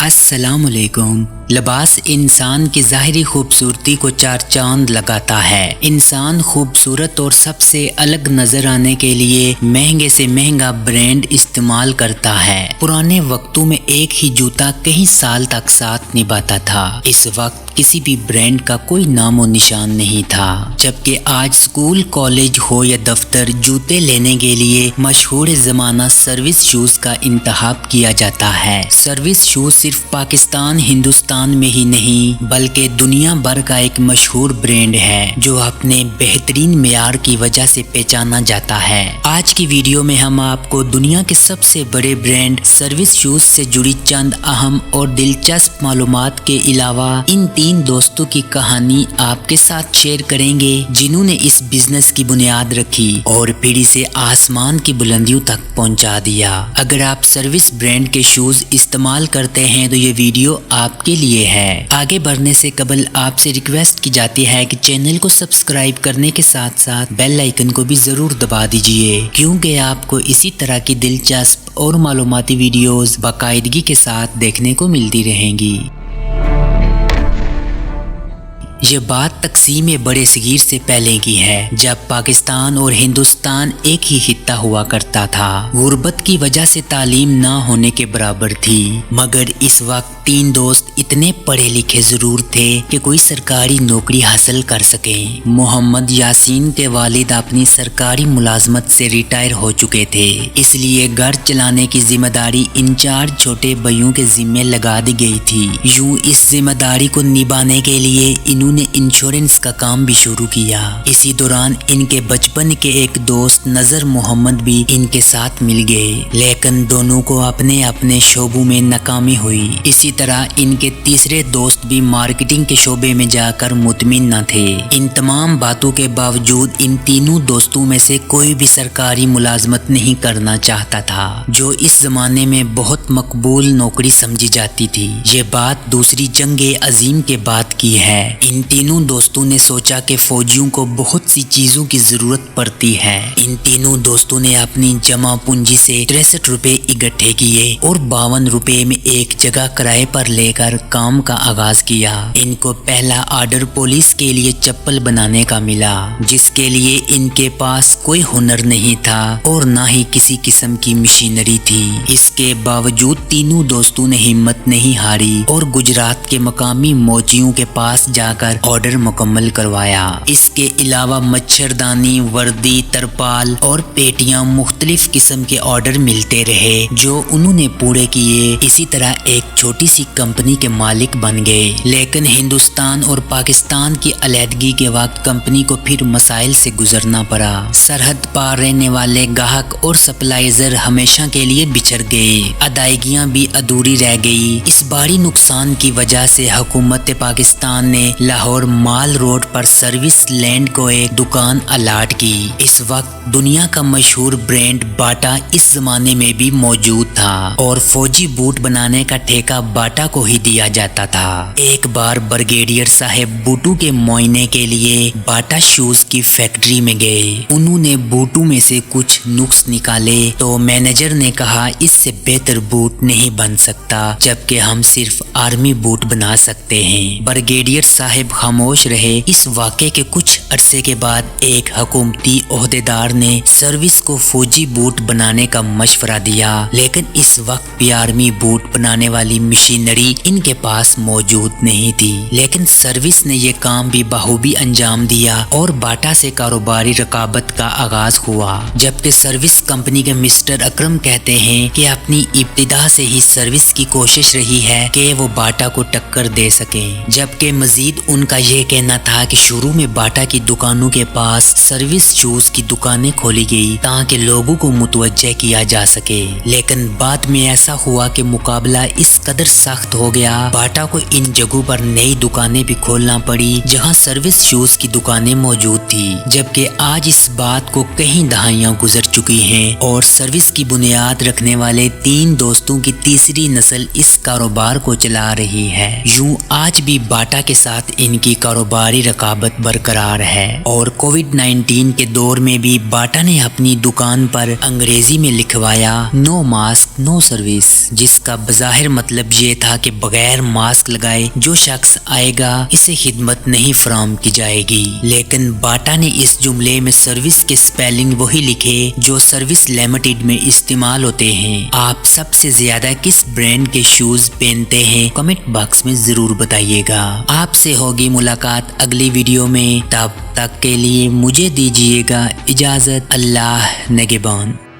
السلام علیکم۔ لباس انسان کی ظاہری خوبصورتی کو چار چاند لگاتا ہے۔ انسان خوبصورت اور سب سے الگ نظر آنے کے لیے مہنگے سے مہنگا برانڈ استعمال کرتا ہے۔ پرانے وقتوں میں ایک ہی جوتا کئی سال تک ساتھ نبھاتا تھا۔ اس وقت کسی بھی برانڈ کا کوئی نام و نشان نہیں تھا، جبکہ آج اسکول، کالج ہو یا دفتر، جوتے لینے کے لیے مشہور زمانہ سروس شوز کا انتخاب کیا جاتا ہے۔ سروس شوز صرف پاکستان، ہندوستان میں ہی نہیں بلکہ دنیا بھر کا ایک مشہور برانڈ ہے جو اپنے بہترین معیار کی وجہ سے پہچانا جاتا ہے۔ آج کی ویڈیو میں ہم آپ کو دنیا کے سب سے بڑے برانڈ سروس شوز سے جڑی چند اہم اور دلچسپ معلومات کے علاوہ ان 3 دوستوں کی کہانی آپ کے ساتھ شیئر کریں گے جنہوں نے اس بزنس کی بنیاد رکھی اور پھر اسے آسمان کی بلندیوں تک پہنچا دیا۔ اگر آپ سروس برانڈ کے شوز استعمال کرتے ہیں تو یہ ویڈیو آپ کے لیے ہے۔ آگے بڑھنے سے قبل آپ سے ریکویسٹ کی جاتی ہے کہ چینل کو سبسکرائب کرنے کے ساتھ ساتھ بیل آئیکن کو بھی ضرور دبا دیجئے، کیونکہ آپ کو اسی طرح کی دلچسپ اور معلوماتی ویڈیوز باقاعدگی کے ساتھ دیکھنے کو ملتی رہیں گی۔ یہ بات تقسیم بڑے صغیر سے پہلے کی ہے، جب پاکستان اور ہندوستان ایک ہی خطہ ہوا کرتا تھا۔ غربت کی وجہ سے تعلیم نہ ہونے کے برابر تھی، مگر اس وقت 3 دوست اتنے پڑھے لکھے ضرور تھے کہ کوئی سرکاری نوکری حاصل کر سکیں۔ محمد یاسین کے والد اپنی سرکاری ملازمت سے ریٹائر ہو چکے تھے، اس لیے گھر چلانے کی ذمہ داری ان 4 چھوٹے بھائیوں کے ذمہ لگا دی گئی تھی۔ یوں اس ذمہ داری کو نبھانے کے لیے انہوں نے انشورنس کا کام بھی شروع کیا۔ اسی دوران ان کے بچپن کے ایک دوست نذر محمد بھی ان کے ساتھ مل گئے، لیکن دونوں کو اپنے اپنے شعبوں میں ناکامی ہوئی۔ اسی طرح ان کے تیسرے دوست بھی مارکیٹنگ کے شعبے میں جا کر مطمئن نہ تھے۔ ان تمام باتوں کے باوجود ان تینوں دوستوں میں سے کوئی بھی سرکاری ملازمت نہیں کرنا چاہتا تھا، جو اس زمانے میں بہت مقبول نوکری سمجھی جاتی تھی۔ یہ بات دوسری جنگ عظیم کے بعد کی ہے۔ ان تینوں دوستوں نے سوچا کہ فوجیوں کو بہت سی چیزوں کی ضرورت پڑتی ہے۔ ان تینوں دوستوں نے اپنی جمع پونجی سے 63 روپے اکٹھے کیے اور 52 روپے میں ایک جگہ کرائے پر لے کر کام کا آغاز کیا۔ ان کو پہلا آرڈر پولیس کے لیے چپل بنانے کا ملا، جس کے لیے ان کے پاس کوئی ہنر نہیں تھا اور نہ ہی کسی قسم کی مشینری تھی۔ اس کے باوجود تینوں دوستوں نے ہمت نہیں ہاری اور گجرات کے مقامی موچیوں کے پاس جا کر آرڈر مکمل کروایا۔ اس کے علاوہ مچھردانی، وردی، ترپال اور پیٹیاں، مختلف قسم کے آرڈر ملتے رہے جو انہوں نے پورے کیے۔ اسی طرح ایک چھوٹی سی کمپنی کے مالک بن گئے، لیکن ہندوستان اور پاکستان کی علیحدگی کے وقت کمپنی کو پھر مسائل سے گزرنا پڑا۔ سرحد پار رہنے والے گاہک اور سپلائزر ہمیشہ کے لیے بچھڑ گئے، ادائیگیاں بھی ادھوری رہ گئی۔ اس بھاری نقصان کی وجہ سے حکومت پاکستان نے لاہور مال روڈ پر سروس لینڈ کو ایک دکان الاٹ کی۔ اس وقت دنیا کا مشہور برانڈ باٹا اس زمانے میں بھی موجود تھا اور فوجی بوٹ بنانے کا ٹھیکہ باٹا کو ہی دیا جاتا تھا۔ ایک بار بریگیڈیئر صاحب بوٹوں کے معائنے کے لیے باٹا شوز کی فیکٹری میں گئے۔ انہوں نے بوٹوں میں سے کچھ نقص نکالے تو مینیجر نے کہا اس سے بہتر بوٹ نہیں بن سکتا، جبکہ ہم صرف آرمی بوٹ بنا سکتے ہیں۔ بریگیڈیئر صاحب خاموش رہے۔ اس واقعے کے کچھ عرصے کے بعد ایک حکومتی عہدیدار نے سروس کو فوجی بوٹ بنانے کا مشورہ دیا، لیکن اس وقت بھی آرمی بوٹ بنانے والی مشینری ان کے پاس موجود نہیں تھی۔ لیکن سروس نے یہ کام بھی بخوبی انجام دیا اور باٹا سے کاروباری رقابت کا آغاز ہوا، جبکہ سروس کمپنی کے مسٹر اکرم کہتے ہیں کہ اپنی ابتدا سے ہی سروس کی کوشش رہی ہے کہ وہ باٹا کو ٹکر دے سکیں، جبکہ مزید ان کا یہ کہنا تھا کہ شروع میں باٹا کی دکانوں کے پاس سروس شوز کی دکانیں کھولی گئی تاکہ لوگوں کو متوجہ کیا جا سکے، لیکن بعد میں ایسا ہوا کہ مقابلہ اس قدر سخت ہو گیا، باٹا کو ان جگہوں پر نئی دکانیں بھی کھولنا پڑی جہاں سروس شوز کی دکانیں موجود تھی، جبکہ آج اس بات کو کئی دہائیاں گزر چکی ہیں اور سروس کی بنیاد رکھنے والے 3 دوستوں کی تیسری نسل اس کاروبار کو چلا رہی ہے۔ یوں آج بھی باٹا کے ساتھ ان کی کاروباری رقابت برقرار ہے۔ اور کووڈ-19 کے دور میں بھی باٹا نے اپنی دکان پر انگریزی میں لکھوایا نو ماسک نو سروس، جس کا بظاہر مطلب یہ تھا کہ بغیر ماسک لگائے جو شخص آئے گا اسے خدمت نہیں فراہم کی جائے گی۔ لیکن باٹا نے اس جملے میں سروس کے سپیلنگ وہی لکھے جو سروس لمیٹڈ میں استعمال ہوتے ہیں۔ آپ سب سے زیادہ کس برانڈ کے شوز پہنتے ہیں کمنٹ باکس میں ضرور بتائیے گا۔ آپ سے ہوگی ملاقات اگلی ویڈیو میں، تب تک کے لیے مجھے دیجیے گا اجازت۔ اللہ نگہبان۔